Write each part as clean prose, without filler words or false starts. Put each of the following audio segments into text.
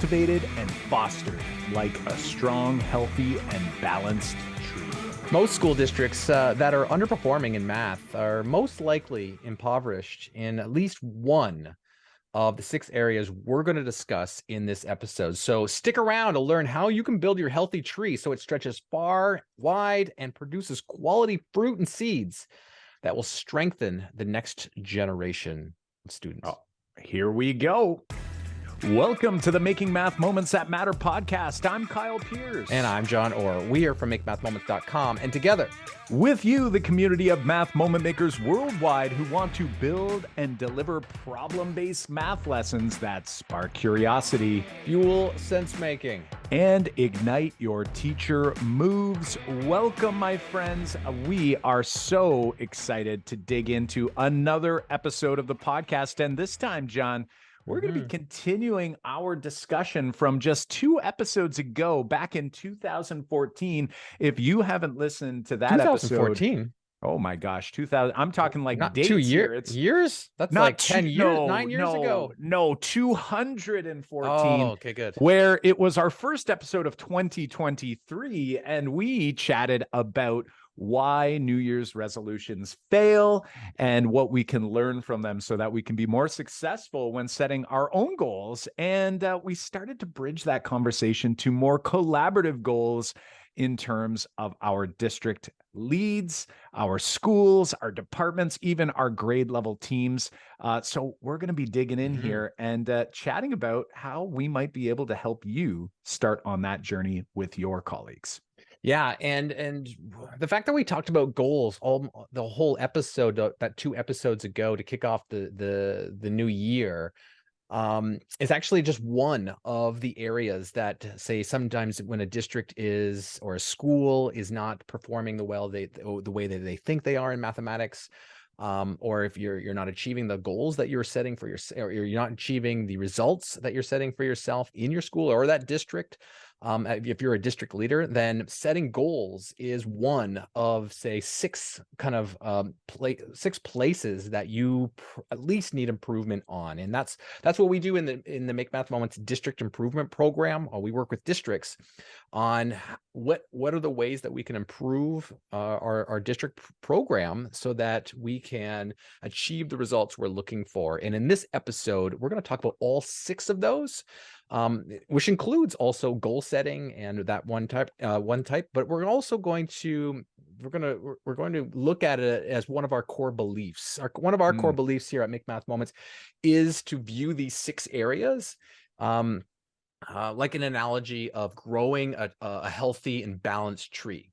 cultivated and fostered like a strong, healthy, and balanced tree. Most school districts that are underperforming in math are most likely impoverished in at least one of the 6 areas we're going to discuss in this episode. So stick around to learn how you can build your healthy tree so it stretches far, wide, and produces quality fruit and seeds that will strengthen the next generation of students. Oh, here we go. Welcome to the Making Math Moments That Matter podcast. I'm Kyle Pierce. And I'm John Orr. We are from MakeMathMoments.com, and together with you, the community of math moment makers worldwide who want to build and deliver problem-based math lessons that spark curiosity, fuel sense-making, and ignite your teacher moves. Welcome, my friends. We are so excited to dig into another episode of the podcast. And this time, John, we're going to be continuing our discussion from just 2 episodes ago, back in 2014. If you haven't listened to that 2014. episode, oh my gosh, 2000. I'm talking like not dates 2 here. It's years. That's not like 10 years, no, 9 years ago. No, 214. Oh, okay, good. Where it was our first episode of 2023, and we chatted about why New Year's resolutions fail and what we can learn from them so that we can be more successful when setting our own goals. And we started to bridge that conversation to more collaborative goals in terms of our district leads, our schools, our departments, even our grade level teams. So we're going to be digging in here and chatting about how we might be able to help you start on that journey with your colleagues. Yeah, and the fact that we talked about goals the whole episode, that 2 episodes ago to kick off the new year, is actually just one of the areas that, say, sometimes when a district is, or a school is not performing the way that they think they are in mathematics, or if you're not achieving the goals that you're setting for yourself, or you're not achieving the results that you're setting for yourself in your school or that district. If you're a district leader, then setting goals is one of, say, 6 kind of 6 places that you at least need improvement on, and that's what we do in the Make Math Moments District Improvement Program. We work with districts on what are the ways that we can improve our district program so that we can achieve the results we're looking for. And in this episode, we're going to talk about all 6 of those, which includes also goal setting and that one type, but we're also going to look at it as one of our core beliefs. One of our core beliefs here at Make Math Moments is to view these 6 areas like an analogy of growing a healthy and balanced tree.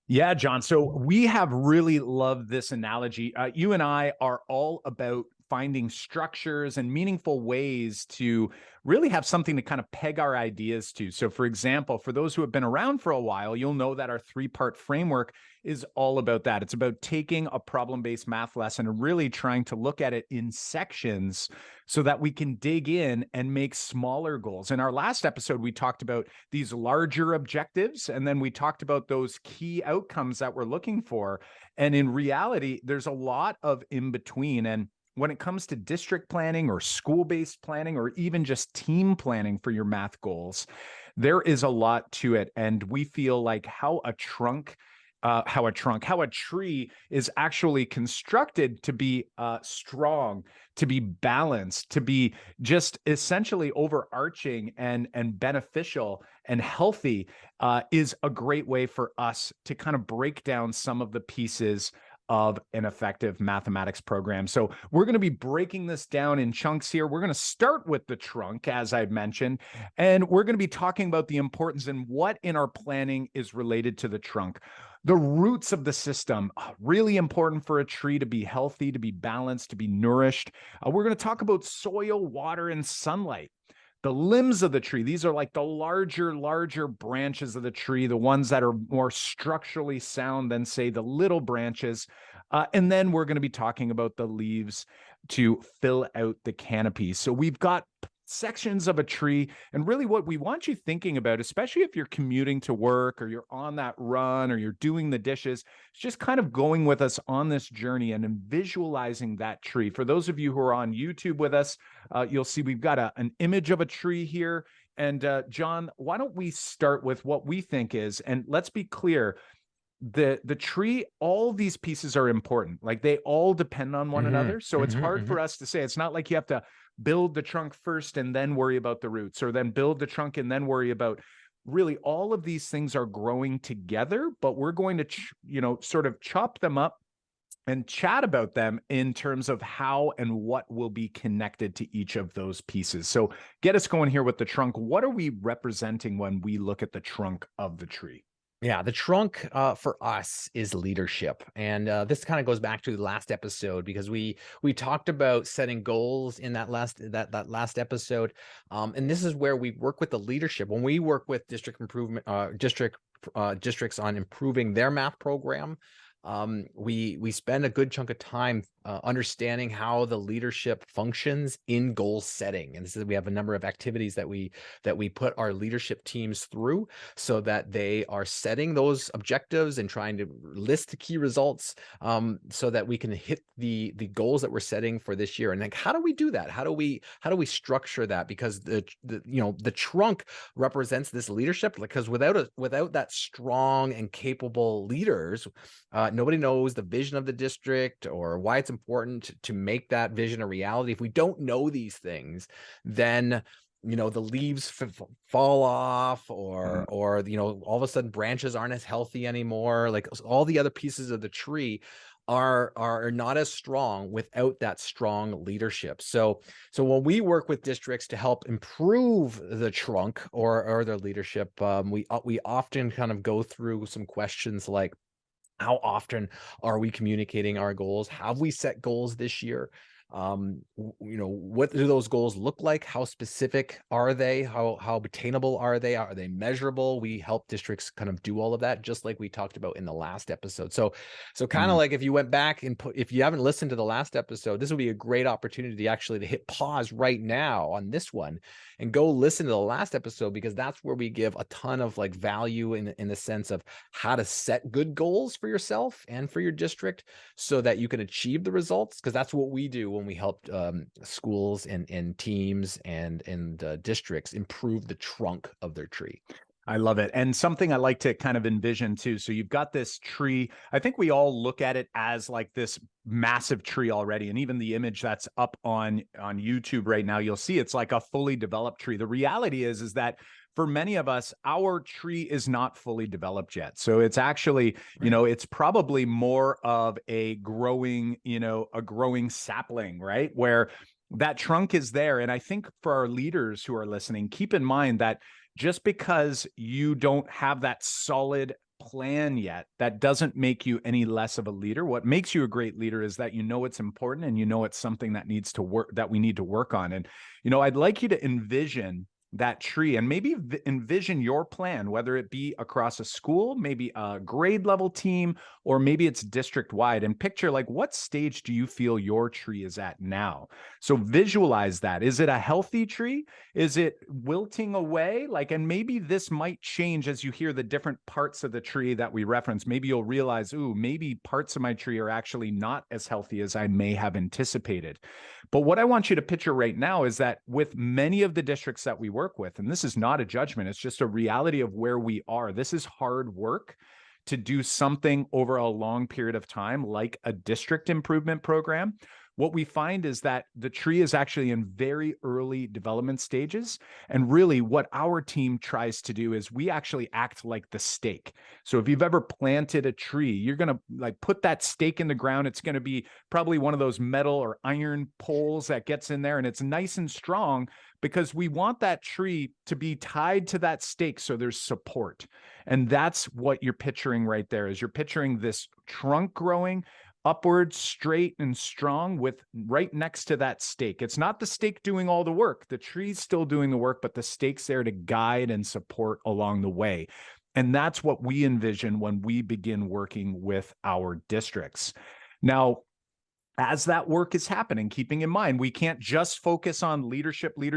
Yeah, John. So we have really loved this analogy. You and I are all about finding structures and meaningful ways to really have something to kind of peg our ideas to. So for example, for those who have been around for a while, you'll know that our 3-part framework is all about that. It's about taking a problem-based math lesson and really trying to look at it in sections so that we can dig in and make smaller goals. In our last episode, we talked about these larger objectives, and then we talked about those key outcomes that we're looking for. And in reality, there's a lot of in between. And when it comes to district planning or school-based planning, or even just team planning for your math goals, there is a lot to it. And we feel like how a tree is actually constructed to be strong, to be balanced, to be just essentially overarching and beneficial and healthy, is a great way for us to kind of break down some of the pieces of an effective mathematics program. So we're going to be breaking this down in chunks here. We're going to start with the trunk, as I've mentioned, and we're going to be talking about the importance and what in our planning is related to the trunk. The roots of the system, really important for a tree to be healthy, to be balanced, to be nourished. We're going to talk about soil, water, and sunlight. The limbs of the tree, these are like the larger branches of the tree, the ones that are more structurally sound than, say, the little branches. And then we're going to be talking about the leaves to fill out the canopy. So we've got sections of a tree, and really what we want you thinking about, especially if you're commuting to work or you're on that run or you're doing the dishes, is just kind of going with us on this journey and visualizing that tree. For those of you who are on YouTube with us, you'll see we've got an image of a tree here. And John, why don't we start with what we think is, and let's be clear, the tree, all these pieces are important. Like they all depend on one another. So it's hard for us to say. It's not like you have to build the trunk first and then worry about the roots, or then build the trunk and then worry about, really all of these things are growing together, but we're going to, sort of chop them up and chat about them in terms of how and what will be connected to each of those pieces. So get us going here with the trunk. What are we representing when we look at the trunk of the tree? Yeah, the trunk for us is leadership, and this kind of goes back to the last episode because we talked about setting goals in that last episode, and this is where we work with the leadership. When we work with districts on improving their math program, we spend a good chunk of time understanding how the leadership functions in goal setting, and this is, we have a number of activities that we put our leadership teams through so that they are setting those objectives and trying to list the key results, so that we can hit the goals that we're setting for this year. And like, how do we do that? How do we structure that? Because the trunk represents this leadership, because without that strong and capable leaders, nobody knows the vision of the district or why it's important to make that vision a reality. If we don't know these things, then the leaves fall off, or all of a sudden branches aren't as healthy anymore. Like all the other pieces of the tree are not as strong without that strong leadership. So when we work with districts to help improve the trunk or their leadership, we often kind of go through some questions like, how often are we communicating our goals? Have we set goals this year? What do those goals look like? How specific are they? How obtainable are they? Are they measurable? We help districts kind of do all of that, just like we talked about in the last episode. So kind of like, if you went back and if you haven't listened to the last episode, this would be a great opportunity actually to hit pause right now on this one and go listen to the last episode, because that's where we give a ton of like value in the sense of how to set good goals for yourself and for your district so that you can achieve the results. Because that's what we do when we help schools and teams and districts improve the trunk of their tree. I love it. And something I like to kind of envision too. So you've got this tree. I think we all look at it as like this massive tree already. And even the image that's up on YouTube right now, you'll see it's like a fully developed tree. The reality is that for many of us, our tree is not fully developed yet. So it's actually, it's probably more of a growing sapling, right? Where that trunk is there. And I think for our leaders who are listening, keep in mind that just because you don't have that solid plan yet, that doesn't make you any less of a leader. What makes you a great leader is that it's important and it's something that needs to work, that we need to work on. And, I'd like you to envision that tree and maybe envision your plan, whether it be across a school, maybe a grade level team, or maybe it's district wide, and picture like, what stage do you feel your tree is at now? So visualize that. Is it a healthy tree? Is it wilting away? And maybe this might change as you hear the different parts of the tree that we reference. Maybe you'll realize, maybe parts of my tree are actually not as healthy as I may have anticipated. But what I want you to picture right now is that with many of the districts that we work with, and this is not a judgment, it's just a reality of where we are. This is hard work to do something over a long period of time, like a district improvement program. What we find is that the tree is actually in very early development stages. And really what our team tries to do is we actually act like the stake. So if you've ever planted a tree, you're going to put that stake in the ground. It's going to be probably one of those metal or iron poles that gets in there, and it's nice and strong because we want that tree to be tied to that stake so there's support. And that's what you're picturing right there, is you're picturing this trunk growing upward, straight and strong, with right next to that stake. It's not the stake doing all the work. The tree's still doing the work, but the stake's there to guide and support along the way. And that's what we envision when we begin working with our districts. Now, as that work is happening, keeping in mind, we can't just focus on leadership. We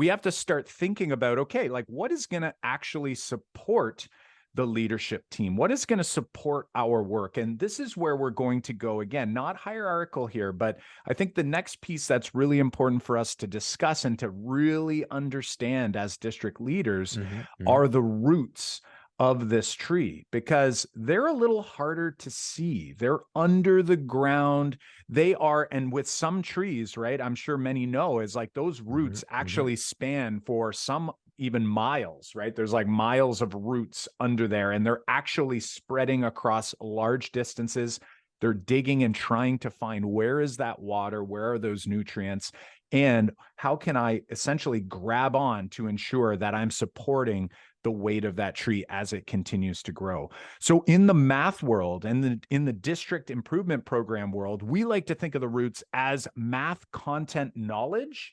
have to start thinking about, okay, what is going to actually support the leadership team? What is going to support our work? And this is where we're going to go again, not hierarchical here, but I think the next piece that's really important for us to discuss and to really understand as district leaders are the roots of this tree, because they're a little harder to see. They're under the ground. They are, and with some trees, right, I'm sure many know, is like those roots actually span for some even miles, right? There's like miles of roots under there, and they're actually spreading across large distances. They're digging and trying to find, where is that water? Where are those nutrients? And how can I essentially grab on to ensure that I'm supporting the weight of that tree as it continues to grow? So in the math world and in the district improvement program world, we like to think of the roots as math content knowledge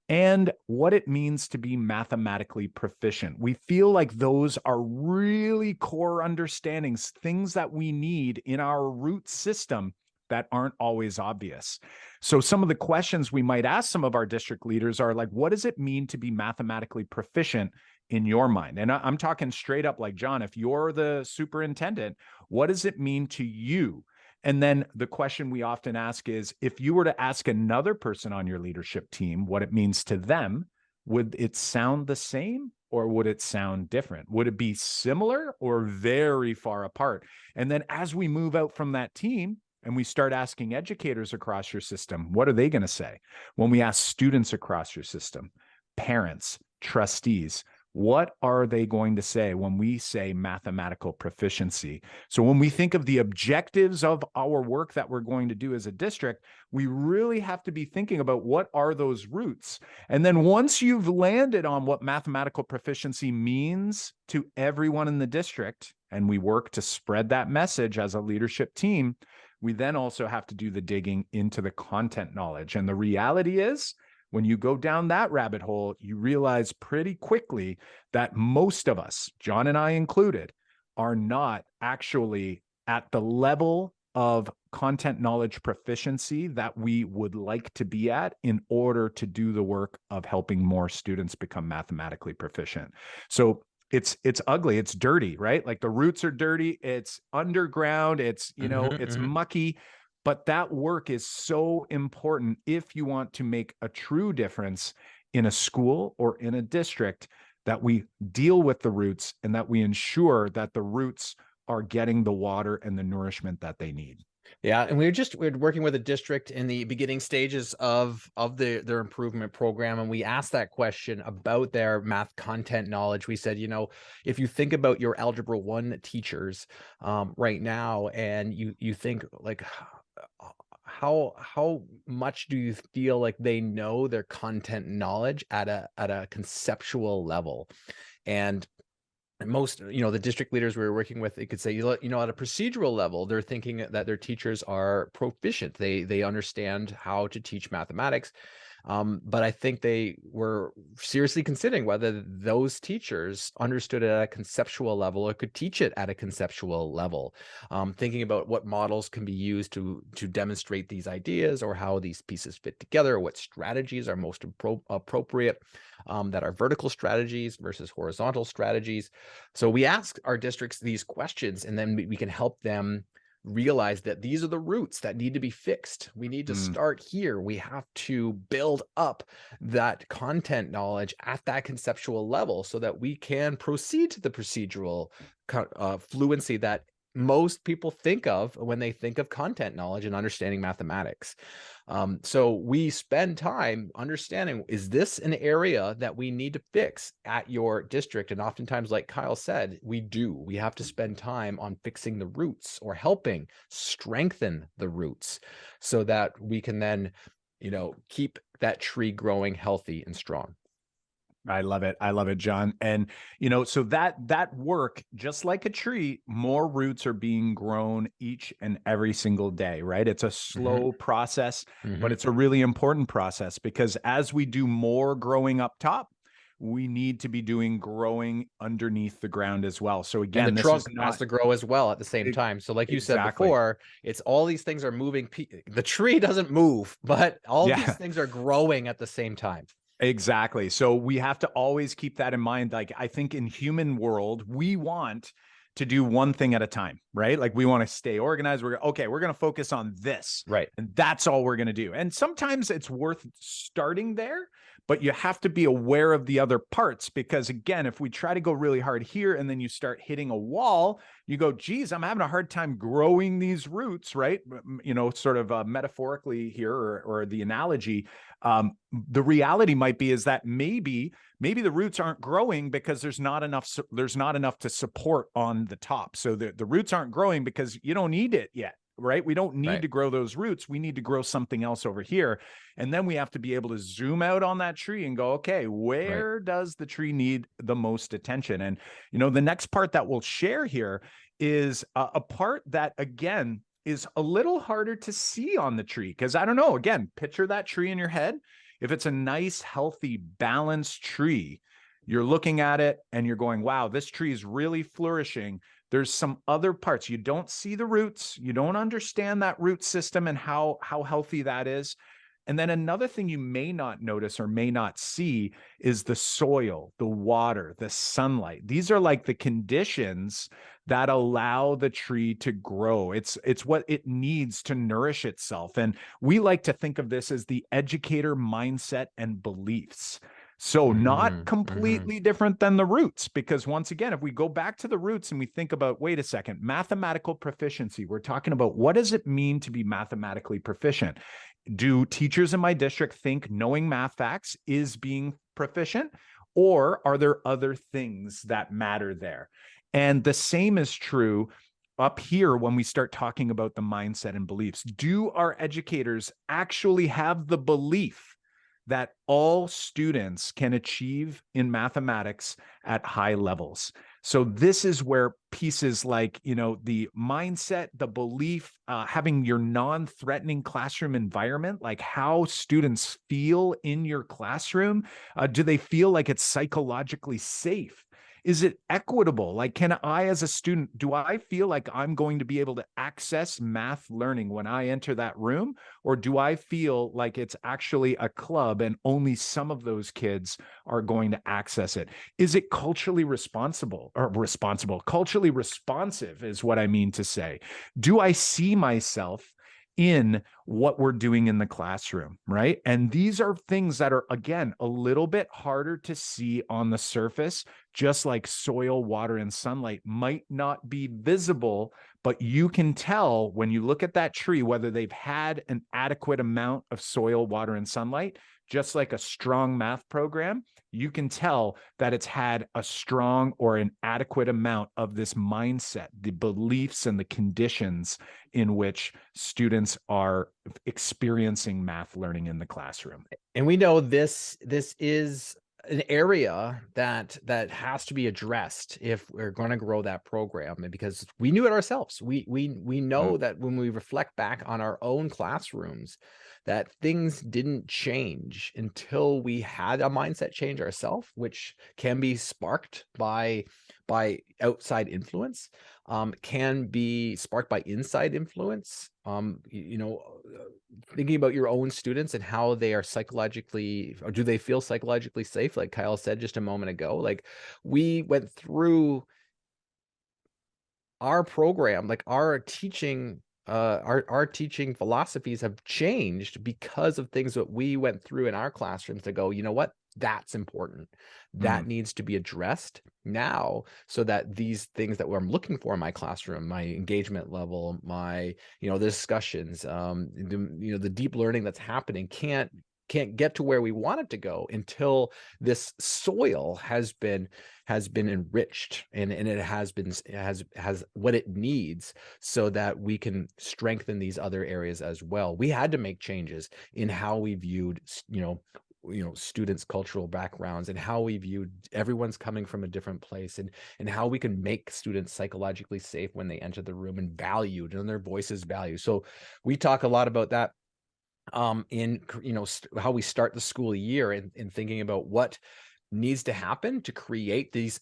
and what it means to be mathematically proficient. We feel like those are really core understandings, things that we need in our root system that aren't always obvious. So some of the questions we might ask some of our district leaders are like, what does it mean to be mathematically proficient in your mind? And I'm talking straight up, like, John, if you're the superintendent, what does it mean to you? And then the question we often ask is, if you were to ask another person on your leadership team what it means to them, would it sound the same or would it sound different? Would it be similar or very far apart? And then as we move out from that team and we start asking educators across your system, what are they going to say? When we ask students across your system, parents, trustees, what are they going to say when we say mathematical proficiency? So when we think of the objectives of our work that we're going to do as a district, we really have to be thinking about what are those roots. And then once you've landed on what mathematical proficiency means to everyone in the district, and we work to spread that message as a leadership team, we then also have to do the digging into the content knowledge. And the reality is, when you go down that rabbit hole, you realize pretty quickly that most of us, John and I included, are not actually at the level of content knowledge proficiency that we would like to be at in order to do the work of helping more students become mathematically proficient. So it's ugly, it's dirty, right? Like the roots are dirty, it's underground, it's, it's mucky. But that work is so important if you want to make a true difference in a school or in a district, that we deal with the roots and that we ensure that the roots are getting the water and the nourishment that they need. Yeah, and we're working with a district in the beginning stages of their improvement program, and we asked that question about their math content knowledge. We said, if you think about your Algebra 1 teachers right now, and you think like, how much do you feel like they know their content knowledge at a conceptual level? And most, the district leaders we were working with, they could say, at a procedural level, they're thinking that their teachers are proficient. They understand how to teach mathematics. But I think they were seriously considering whether those teachers understood it at a conceptual level or could teach it at a conceptual level, thinking about what models can be used to demonstrate these ideas, or how these pieces fit together, what strategies are most appropriate, that are vertical strategies versus horizontal strategies. So we ask our districts these questions, and then we can help them realize that these are the roots that need to be fixed. We need to start here. We have to build up that content knowledge at that conceptual level so that we can proceed to the procedural fluency that most people think of when they think of content knowledge and understanding mathematics. So we spend time understanding, is this an area that we need to fix at your district? And oftentimes, like Kyle said, we have to spend time on fixing the roots or helping strengthen the roots so that we can then, keep that tree growing healthy and strong. I love it. I love it, John. And, so that work, just like a tree, more roots are being grown each and every single day, right? It's a slow process, but it's a really important process, because as we do more growing up top, we need to be doing growing underneath the ground as well. So again, and the trunk has to grow as well at the same time. So like you said before, it's all these things are moving. The tree doesn't move, but all these things are growing at the same time. Exactly. So we have to always keep that in mind. Like, I think in human world, we want to do one thing at a time, right? Like, we want to stay organized. We're okay, we're going to focus on this, Right. and that's all we're going to do. And sometimes it's worth starting there, but you have to be aware of the other parts, because again, if we try to go really hard here and then you start hitting a wall, you go, geez, I'm having a hard time growing these roots, right? You know, sort of metaphorically here, or the analogy. The reality might be is that maybe the roots aren't growing because there's not enough to support on the top. So the roots aren't growing because you don't need it yet, right? We don't need Right. to grow those roots. We need to grow something else over here. And then we have to be able to zoom out on that tree and go, okay, where does the tree need the most attention? And, you know, the next part that we'll share here is a part that, again, is a little harder to see on the tree. Because I don't know, again, picture that tree in your head. If it's a nice, healthy, balanced tree, you're looking at it and you're going, wow, this tree is really flourishing. There's some other parts. You don't see the roots. You don't understand that root system and how healthy that is. And then another thing you may not notice or may not see is the soil, the water, the sunlight. These are like the conditions that allow the tree to grow. It's what it needs to nourish itself. And we like to think of this as the educator mindset and beliefs. So not completely different than the roots, because once again, if we go back to the roots and we think about, wait a second, mathematical proficiency, we're talking about what does it mean to be mathematically proficient? Do teachers in my district think knowing math facts is being proficient, or are there other things that matter there? And the same is true up here when we start talking about the mindset and beliefs. Do our educators actually have the belief that all students can achieve in mathematics at high levels? So this is where pieces like, you know, the mindset, the belief, having your non-threatening classroom environment, like how students feel in your classroom. Do they feel like it's psychologically safe? Is it equitable? Like, can I, as a student, do I feel like I'm going to be able to access math learning when I enter that room? Or do I feel like it's actually a club and only some of those kids are going to access it? Is it culturally culturally responsive is what I mean to say. Do I see myself in what we're doing in the classroom, right? And these are things that are, again, a little bit harder to see on the surface, just like soil, water, and sunlight might not be visible, but you can tell when you look at that tree whether they've had an adequate amount of soil, water, and sunlight. Just like a strong math program, you can tell that it's had a strong or an adequate amount of this mindset, the beliefs and the conditions in which students are experiencing math learning in the classroom. And we know this is an area that has to be addressed if we're going to grow that program. And because we knew it ourselves, we know that when we reflect back on our own classrooms, that things didn't change until we had a mindset change ourselves, which can be sparked by outside influence, can be sparked by inside influence. Thinking about your own students and how they are psychologically, or do they feel psychologically safe? Like Kyle said just a moment ago, like we went through our program, like our teaching philosophies have changed because of things that we went through in our classrooms to go, you know what? That's important. That needs to be addressed now, so that these things that I'm looking for in my classroom, my engagement level, my, the discussions, the deep learning that's happening can't get to where we want it to go until this soil has been enriched and it has what it needs, so that we can strengthen these other areas as well. We had to make changes in how we viewed, students' cultural backgrounds, and how we viewed everyone's coming from a different place, and how we can make students psychologically safe when they enter the room and valued, and their voices valued. So we talk a lot about that in how we start the school year, and thinking about what needs to happen to create these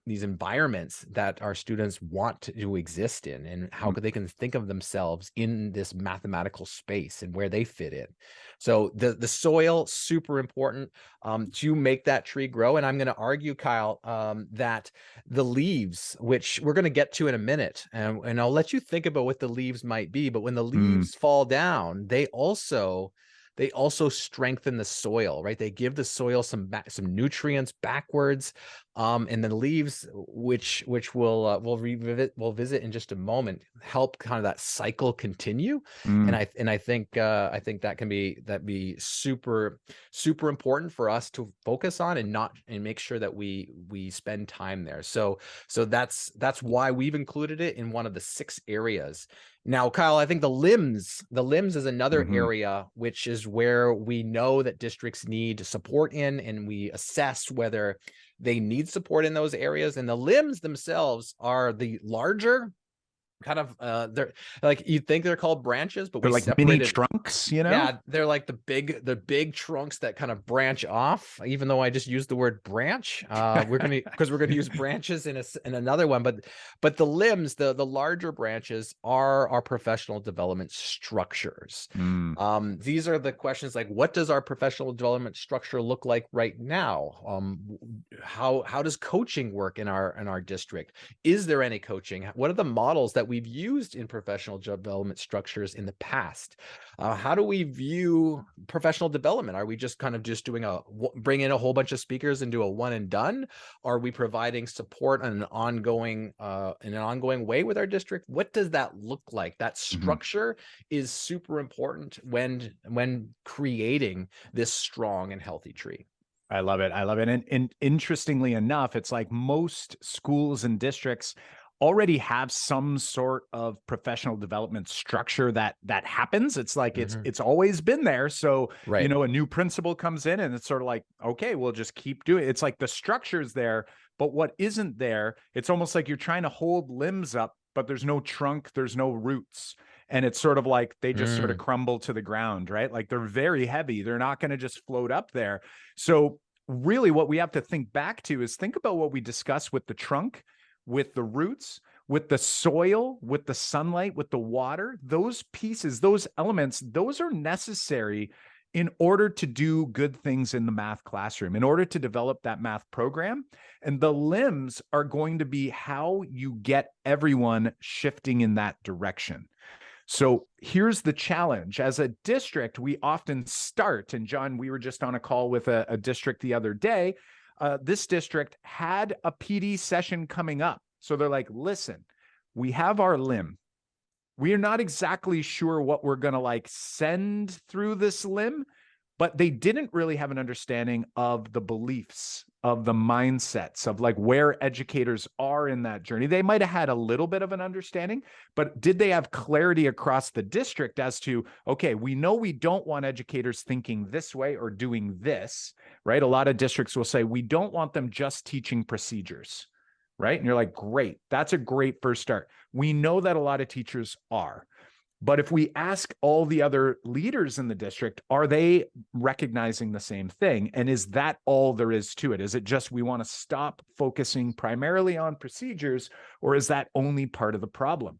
these environments that our students want to exist in, and how they can think of themselves in this mathematical space and where they fit in. So the soil, super important to make that tree grow. And I'm going to argue, Kyle, that the leaves, which we're going to get to in a minute, and I'll let you think about what the leaves might be, but when the leaves fall down, they also strengthen the soil, right? They give the soil some nutrients backwards, and the leaves, which we'll visit in just a moment, help kind of that cycle continue. And I think that can be super important for us to focus on, and make sure that we spend time there. So that's why we've included it in one of the 6 areas. Now, Kyle, I think the limbs is another area, which is where we know that districts need support in, and we assess whether they need support in those areas. And the limbs themselves are the larger kind of, they're like, you'd think they're called branches, but They're we like mini separated. trunks, you know? Yeah, they're like the big trunks that kind of branch off, even though I just used the word branch. We're gonna use branches in another one, but the limbs, the larger branches, are our professional development structures. These are the questions like, what does our professional development structure look like right now? How does coaching work in our district? Is there any coaching? What are the models that we've used in professional development structures in the past? How do we view professional development? Are we just kind of doing bring in a whole bunch of speakers and do a one and done? Are we providing support in an ongoing way with our district? What does that look like? That structure is super important when creating this strong and healthy tree. I love it. And interestingly enough, it's like most schools and districts already have some sort of professional development structure that happens. It's like it's always been there. So, right. a new principal comes in and it's sort of like, okay, we'll just keep doing it. It's like the structure's there, but what isn't there, it's almost like you're trying to hold limbs up, but there's no trunk, there's no roots. And it's sort of like they just sort of crumble to the ground, right? Like they're very heavy. They're not going to just float up there. So really what we have to think back to is think about what we discussed with the trunk, with the roots, with the soil, with the sunlight, with the water. Those pieces, those elements, those are necessary in order to do good things in the math classroom, in order to develop that math program. And the limbs are going to be how you get everyone shifting in that direction. So here's the challenge. As a district, we often start, and John, we were just on a call with a district the other day. This district had a PD session coming up. So they're like, listen, we have our limb. We are not exactly sure what we're going to like send through this limb, but they didn't really have an understanding of the beliefs, of the mindsets, of like where educators are in that journey. They might have had a little bit of an understanding, but did they have clarity across the district as to, okay, we know we don't want educators thinking this way or doing this, right? A lot of districts will say, we don't want them just teaching procedures, right? And you're like, great, that's a great first start. We know that a lot of teachers are. But if we ask all the other leaders in the district, are they recognizing the same thing? And is that all there is to it? Is it just we want to stop focusing primarily on procedures, or is that only part of the problem?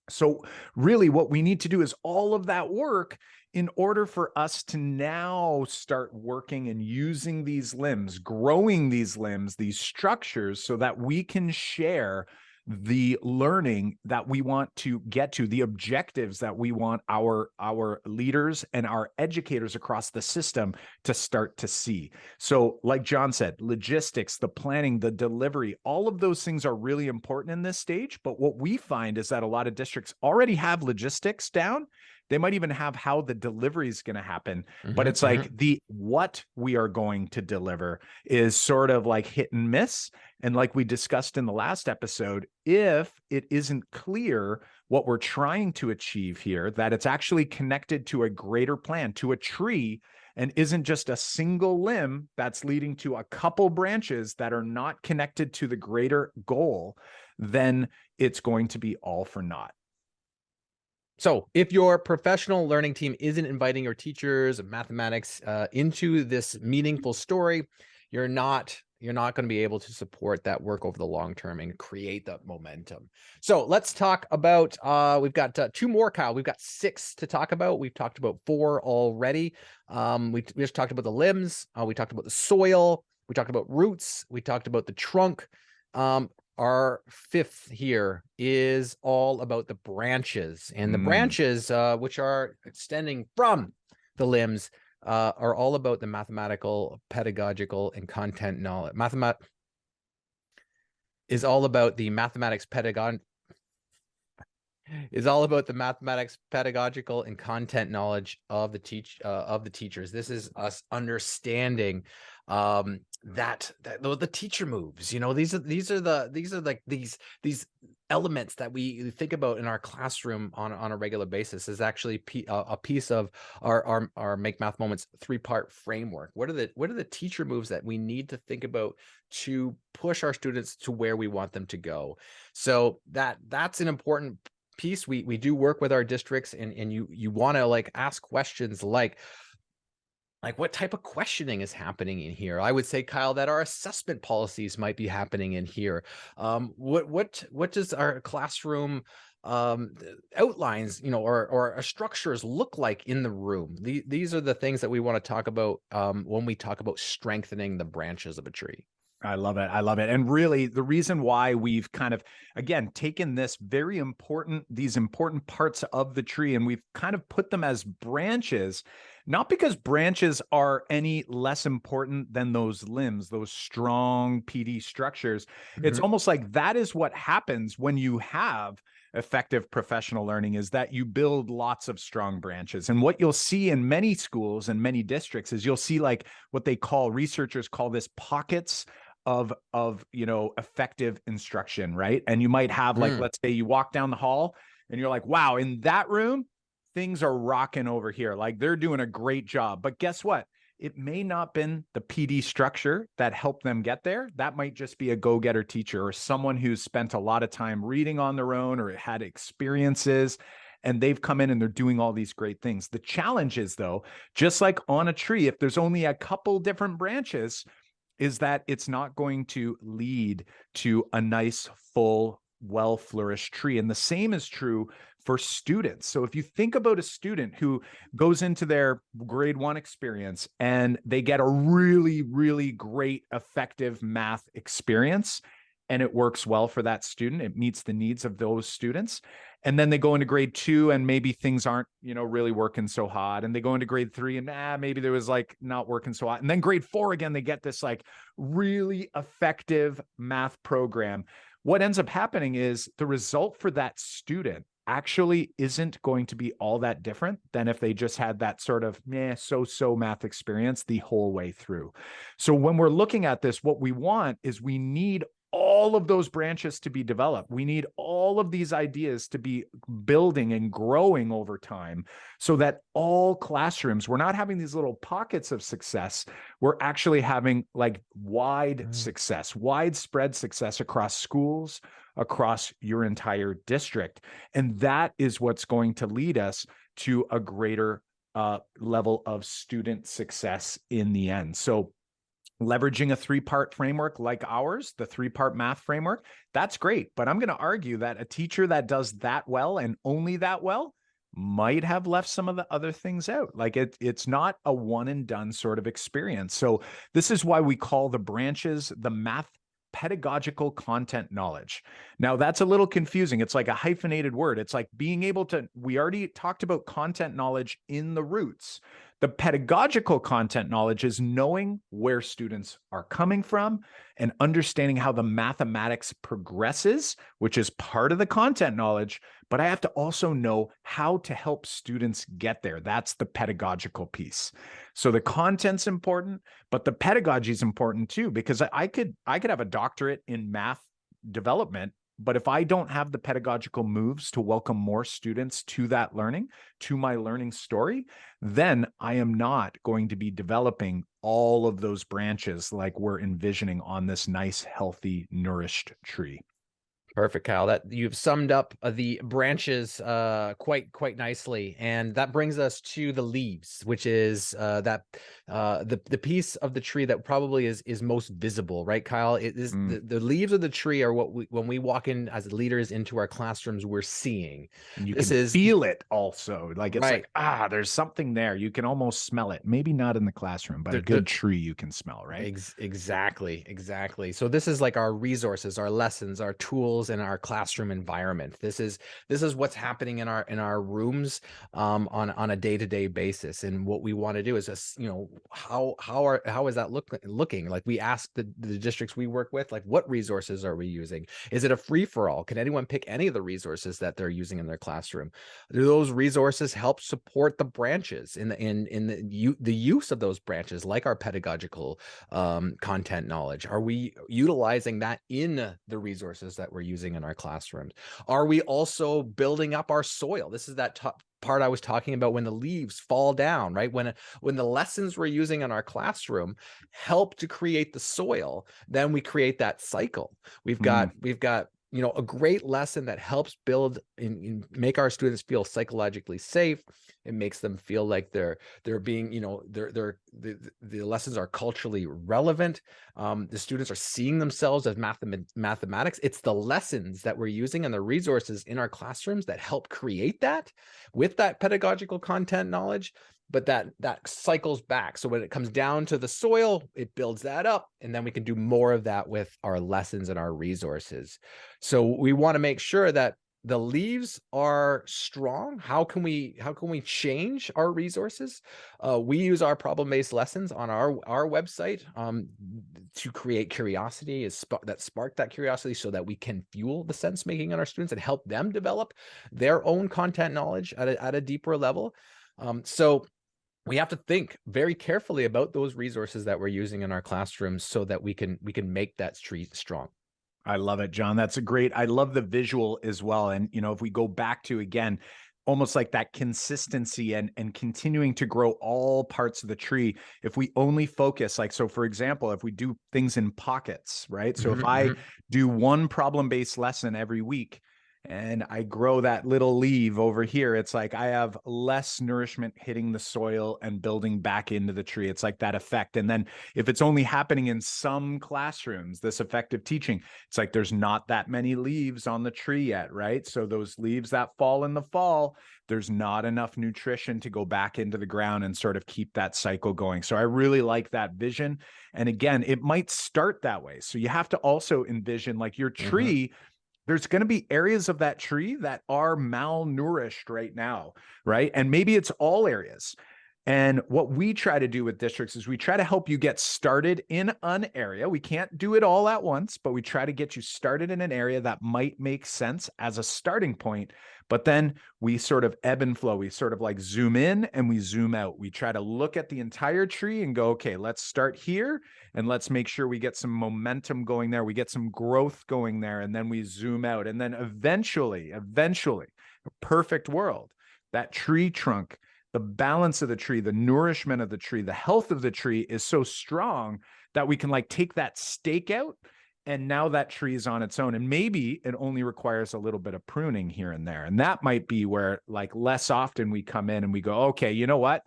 So really what we need to do is all of that work in order for us to now start working and using these limbs, growing these limbs, these structures, so that we can share the learning that we want to get to, the objectives that we want our leaders and our educators across the system to start to see. So like John said, logistics, the planning, the delivery, all of those things are really important in this stage. But what we find is that a lot of districts already have logistics down. They might even have how the delivery is going to happen, but it's like the what we are going to deliver is sort of like hit and miss. And like we discussed in the last episode, if it isn't clear what we're trying to achieve here, that it's actually connected to a greater plan, to a tree, and isn't just a single limb that's leading to a couple branches that are not connected to the greater goal, then it's going to be all for naught. So if your professional learning team isn't inviting your teachers of mathematics into this meaningful story, you're not you're not going to be able to support that work over the long term and create that momentum. So let's talk about, we've got 2 more, Kyle. We've got 6 to talk about. We've talked about 4 already. We just talked about the limbs. We talked about the soil. We talked about roots. We talked about the trunk. Our 5th here is all about the branches, and the branches, which are extending from the limbs, are all about the mathematical, pedagogical, and content knowledge. Is all about the mathematics, pedagogical, and content knowledge of the teachers. This is us understanding that the teacher moves. You know, these are like these elements that we think about in our classroom on a regular basis is actually a piece of our Make Math Moments 3-part framework. What are the teacher moves that we need to think about to push our students to where we want them to go? So that's an important piece. We do work with our districts, and you want to like ask questions like what type of questioning is happening in here? I would say, Kyle, that our assessment policies might be happening in here. What does our classroom outlines, you know, or our structures look like in the room? These are the things that we want to talk about when we talk about strengthening the branches of a tree. I love it. I love it. And really, the reason why we've kind of, again, taken these important parts of the tree, and we've kind of put them as branches, not because branches are any less important than those limbs, those strong PD structures. It's almost like that is what happens when you have effective professional learning, is that you build lots of strong branches. And what you'll see in many schools and many districts is you'll see like what researchers call this pockets of effective instruction, right? And you might have like, let's say you walk down the hall and you're like, wow, in that room, things are rocking over here. Like they're doing a great job. But guess what? It may not been the PD structure that helped them get there. That might just be a go-getter teacher or someone who's spent a lot of time reading on their own or had experiences, and they've come in and they're doing all these great things. The challenge is, though, just like on a tree, if there's only a couple different branches, is that it's not going to lead to a nice, full, well-flourished tree. And the same is true for students. So if you think about a student who goes into their grade 1 experience and they get a really, really great, effective math experience, and it works well for that student, it meets the needs of those students. And then they go into grade 2 and maybe things aren't, really working so hot. And they go into grade 3 and maybe there was like not working so hot. And then grade 4, again, they get this like really effective math program. What ends up happening is the result for that student actually isn't going to be all that different than if they just had that sort of so-so math experience the whole way through. So when we're looking at this, what we want is we need all of those branches to be developed. We need all of these ideas to be building and growing over time so that all classrooms, we're not having these little pockets of success. We're actually having like widespread success across schools, across your entire district. And that is what's going to lead us to a greater level of student success in the end. So leveraging a 3-part framework like ours, the 3-part math framework, that's great. But I'm going to argue that a teacher that does that well and only that well might have left some of the other things out. Like it's not a one and done sort of experience. So this is why we call the branches the math pedagogical content knowledge. Now that's a little confusing. It's like a hyphenated word. It's like being able to, we already talked about content knowledge in the roots. The pedagogical content knowledge is knowing where students are coming from and understanding how the mathematics progresses, which is part of the content knowledge, but I have to also know how to help students get there. That's the pedagogical piece. So the content's important, but the pedagogy is important too, because I could have a doctorate in math development, but if I don't have the pedagogical moves to welcome more students to that learning, to my learning story, then I am not going to be developing all of those branches like we're envisioning on this nice, healthy, nourished tree. Perfect, Kyle. That you've summed up the branches quite nicely, and that brings us to the leaves, which is that the piece of the tree that probably is most visible, right, Kyle? It is Mm. the leaves of the tree are what we, when we walk in as leaders into our classrooms, we're seeing. And you This can is feel it also. Like it's right. like, there's something there. You can almost smell it. Maybe not in the classroom, but a The good tree you can smell, right? Exactly. So this is like our resources, our lessons, our tools, and our classroom environment. This is what's happening in our rooms on a day-to-day basis. And what we want to do is just, how is that looking? Like we ask the districts we work with, like, what resources are we using? Is it a free-for-all? Can anyone pick any of the resources that they're using in their classroom? Do those resources help support the branches in the use of those branches, like our pedagogical content knowledge? Are we utilizing that in the resources that we're using in our classrooms? Are we also building up our soil? This is that top part I was talking about, when the leaves fall down, right? When the lessons we're using in our classroom help to create the soil, then we create that cycle. We've got a great lesson that helps build and make our students feel psychologically safe. It makes them feel like they're being, the lessons are culturally relevant. The students are seeing themselves as mathematics. It's the lessons that we're using and the resources in our classrooms that help create that with that pedagogical content knowledge. But that cycles back. So when it comes down to the soil, it builds that up, and then we can do more of that with our lessons and our resources. So we want to make sure that the leaves are strong. How can we change our resources? We use our problem-based lessons on our website to create curiosity, that spark that curiosity, so that we can fuel the sense making in our students and help them develop their own content knowledge at a deeper level. So we have to think very carefully about those resources that we're using in our classrooms so that we can make that tree strong. I love it, John. I love the visual as well. And, if we go back to, again, almost like that consistency and continuing to grow all parts of the tree, if we only focus, like, so for example, if we do things in pockets, right? So if I do one problem-based lesson every week, and I grow that little leaf over here, it's like I have less nourishment hitting the soil and building back into the tree. It's like that effect. And then if it's only happening in some classrooms, this effective teaching, it's like there's not that many leaves on the tree yet, right? So those leaves that fall in the fall, there's not enough nutrition to go back into the ground and sort of keep that cycle going. So I really like that vision. And again, it might start that way. So you have to also envision, like, your tree, there's going to be areas of that tree that are malnourished right now, right? And maybe it's all areas. And what we try to do with districts is we try to help you get started in an area. We can't do it all at once, but we try to get you started in an area that might make sense as a starting point. But then we sort of ebb and flow. We sort of like zoom in and we zoom out. We try to look at the entire tree and go, okay, let's start here and let's make sure we get some momentum going there. We get some growth going there, and then we zoom out. And then eventually, a perfect world, that tree trunk, the balance of the tree, the nourishment of the tree, the health of the tree is so strong that we can like take that stake out, and now that tree is on its own. And maybe it only requires a little bit of pruning here and there. And that might be where, like, less often we come in and we go, okay, you know what?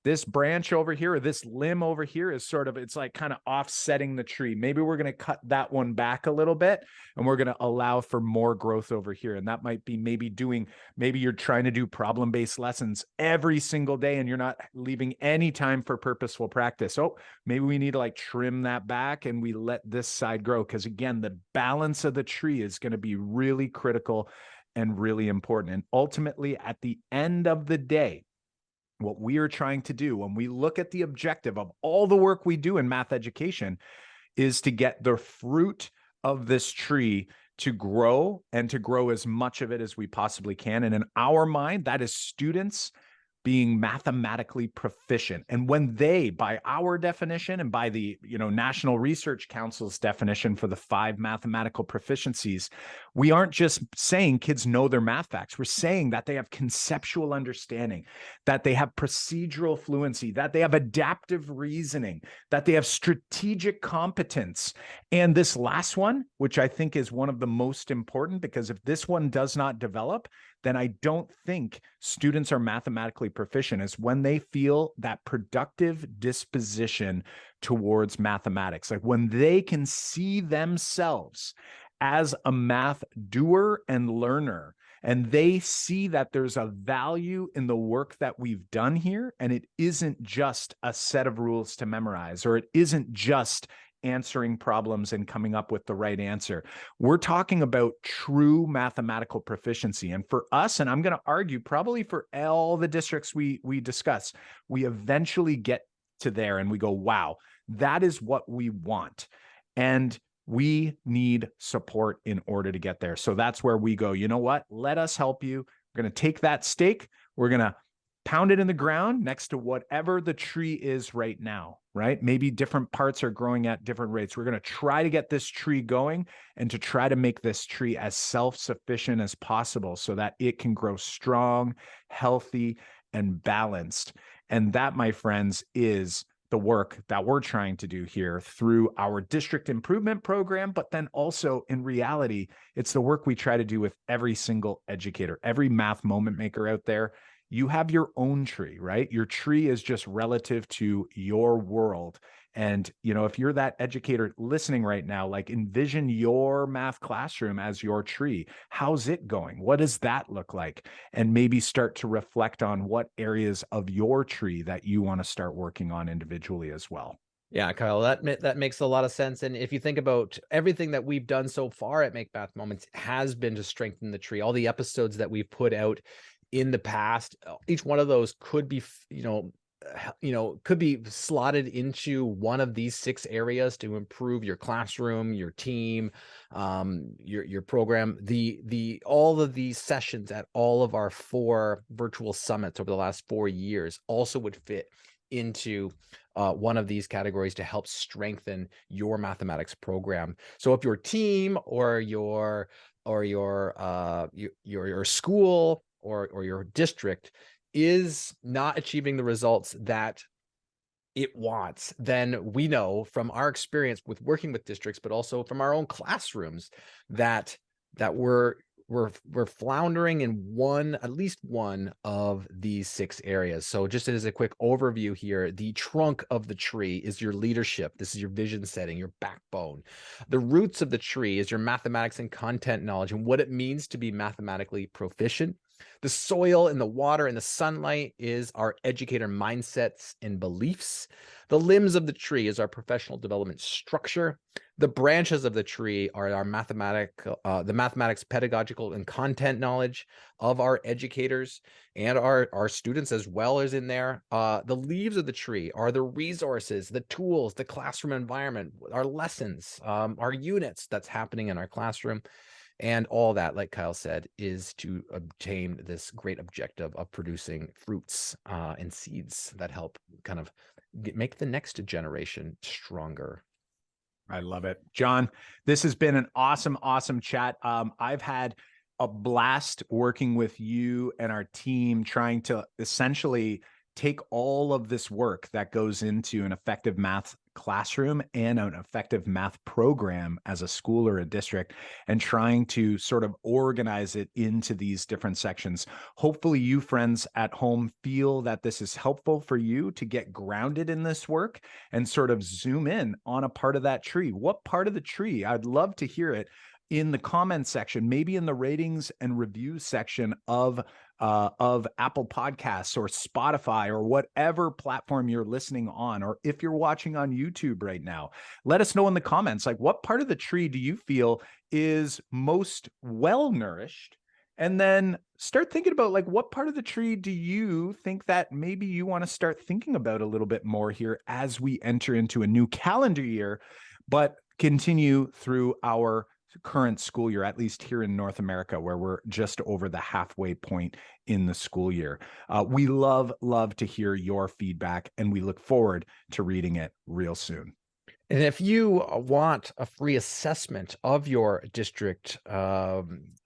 This branch over here, or this limb over here, is sort of, it's like kind of offsetting the tree. Maybe we're going to cut that one back a little bit, and we're going to allow for more growth over here. And that might be maybe you're trying to do problem-based lessons every single day and you're not leaving any time for purposeful practice. Oh, maybe we need to like trim that back and we let this side grow. Because again, the balance of the tree is going to be really critical and really important. And ultimately, at the end of the day, what we are trying to do when we look at the objective of all the work we do in math education is to get the fruit of this tree to grow, and to grow as much of it as we possibly can. And in our mind, that is students being mathematically proficient. And when they, by our definition and by the National Research Council's definition for the 5 mathematical proficiencies, we aren't just saying kids know their math facts. We're saying that they have conceptual understanding, that they have procedural fluency, that they have adaptive reasoning, that they have strategic competence. And this last one, which I think is one of the most important, because if this one does not develop, then I don't think students are mathematically proficient is when they feel that productive disposition towards mathematics. Like when they can see themselves as a math doer and learner, and they see that there's a value in the work that we've done here, and it isn't just a set of rules to memorize, or it isn't just answering problems and coming up with the right answer. We're talking about true mathematical proficiency. And for us, and I'm going to argue probably for all the districts we discuss, we eventually get to there and we go, wow, that is what we want. And we need support in order to get there. So that's where we go, you know what? Let us help you. We're going to take that stake. We're going to pound it in the ground next to whatever the tree is right now, right? Maybe different parts are growing at different rates. We're going to try to get this tree going and to try to make this tree as self-sufficient as possible so that it can grow strong, healthy, and balanced. And that, my friends, is the work that we're trying to do here through our district improvement program, but then also in reality, it's the work we try to do with every single educator, every math moment maker out there. You have your own tree, right? Your tree is just relative to your world. And, you know, if you're that educator listening right now, like envision your math classroom as your tree. How's it going? What does that look like? And maybe start to reflect on what areas of your tree that you want to start working on individually as well. Yeah, Kyle, that makes a lot of sense. And if you think about everything that we've done so far at Make Math Moments has been to strengthen the tree. All the episodes that we've put out in the past, each one of those could be, could be slotted into one of these 6 areas to improve your classroom, your team, your program. All of these sessions at all of our 4 virtual summits over the last 4 years also would fit into one of these categories to help strengthen your mathematics program. So if your team or your school or your district is not achieving the results that it wants, then we know from our experience with working with districts, but also from our own classrooms, that we're floundering in at least one of these 6 areas. So just as a quick overview here, the trunk of the tree is your leadership. This is your vision setting, your backbone. The roots of the tree is your mathematics and content knowledge and what it means to be mathematically proficient. The soil and the water and the sunlight is our educator mindsets and beliefs. The limbs of the tree is our professional development structure. The branches of the tree are our the mathematics, pedagogical, and content knowledge of our educators and our students as well as in there. The leaves of the tree are the resources, the tools, the classroom environment, our lessons, our units that's happening in our classroom. And all that, like Kyle said, is to obtain this great objective of producing fruits and seeds that help kind of make the next generation stronger. I love it. John, this has been an awesome, awesome chat. I've had a blast working with you and our team trying to essentially take all of this work that goes into an effective math classroom and an effective math program as a school or a district and trying to sort of organize it into these different sections. Hopefully you friends at home feel that this is helpful for you to get grounded in this work and sort of zoom in on a part of that tree. What part of the tree? I'd love to hear it in the comment section, maybe in the ratings and reviews section of Apple Podcasts or Spotify or whatever platform you're listening on, or if you're watching on YouTube right now, let us know in the comments, like what part of the tree do you feel is most well nourished? And then start thinking about like what part of the tree do you think that maybe you want to start thinking about a little bit more here as we enter into a new calendar year, but continue through our current school year, at least here in North America, where we're just over the halfway point in the school year. We love to hear your feedback, and we look forward to reading it real soon. And if you want a free assessment of your district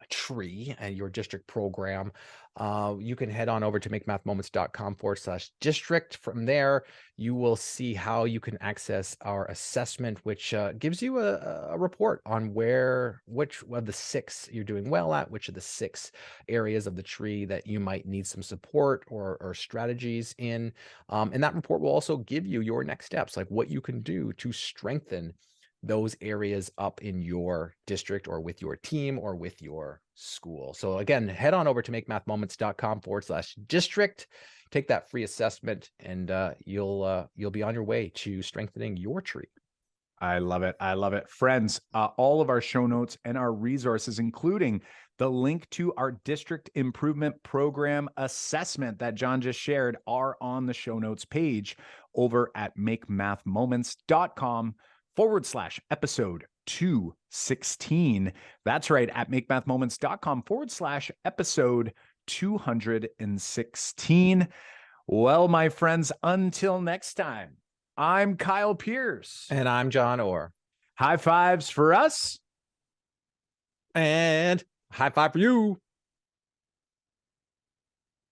tree and your district program, you can head on over to makemathmoments.com/district. From there, you will see how you can access our assessment, which gives you a report on which of the 6 you're doing well at, which of the 6 areas of the tree that you might need some support or strategies in. And that report will also give you your next steps, like what you can do to strengthen those areas up in your district or with your team or with your school. So again, head on over to makemathmoments.com/district, take that free assessment, and you'll be on your way to strengthening your tree. I love it. I love it. Friends, all of our show notes and our resources, including the link to our district improvement program assessment that John just shared, are on the show notes page over at makemathmoments.com/episode 216. That's right, at makemathmoments.com/episode 216. Well, my friends, until next time, I'm Kyle Pierce. And I'm John Orr. High fives for us. And high five for you.